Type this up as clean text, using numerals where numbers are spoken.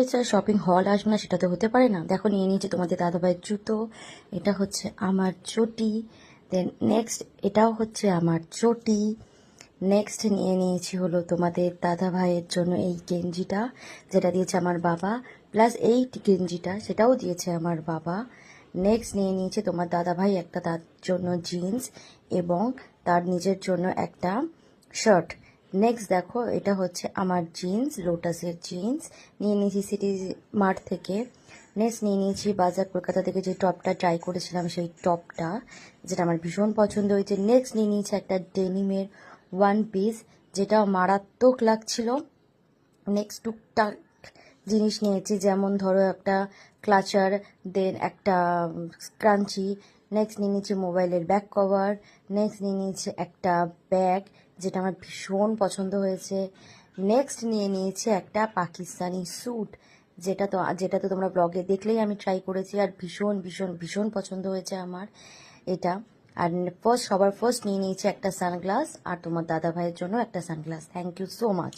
একটা শপিং হল আসবে না, সেটা তো হতে পারে না। দেখো নিয়ে নিয়েছি তোমাদের দাদাভাইয়ের জুতো, এটা হচ্ছে আমার চটি, দেন নেক্সট এটাও হচ্ছে আমার চটি। নেক্সট নিয়ে নিয়েছি হলো তোমাদের দাদা ভাইয়ের জন্য এই গেঞ্জিটা, যেটা দিয়েছে আমার বাবা, প্লাস এই গেঞ্জিটা সেটাও দিয়েছে আমার বাবা। নেক্সট নিয়ে নিয়েছে তোমার দাদা ভাই একটা তার জন্য জিন্স এবং তার নিজের জন্য একটা শার্ট। নেক্সট দেখো এটা হচ্ছে আমার জিন্স, লোটাসের জিন্স নিয়ে নিয়েছি সিটি মার্ট থেকে। নেক্সট নিয়ে নিয়েছি বাজার কলকাতা থেকে যে টপটা ট্রাই করেছিলাম, সেই টপটা যেটা আমার ভীষণ পছন্দ হয়েছে। নেক্সট নিয়ে নিয়েছি একটা ডেনিমের ওয়ান পিস, যেটা মারাত্মক লাগছিল। নেক্সট টুকটাক জিনিস নিয়েছি, যেমন ধরো একটা ক্লাচার, দেন একটা স্ক্রাঞ্চি। নেক্সট নিয়ে নিয়েছি মোবাইলের ব্যাক কভার। নেক্সট নিয়ে নিয়েছি একটা ব্যাগ, যেটা আমার ভীষণ পছন্দ হয়েছে। নেক্সট নিয়ে নিয়েছি একটা পাকিস্তানি স্যুট, যেটা তো তোমরা ব্লগে দেখলেই আমি ট্রাই করেছি, আর ভীষণ ভীষণ ভীষণ পছন্দ হয়েছে আমার এটা। আর সবার ফার্স্ট নিয়ে নিয়েছি একটা সানগ্লাস, আর তোমার দাদা ভাইয়ের জন্য একটা sunglass. Thank you so much.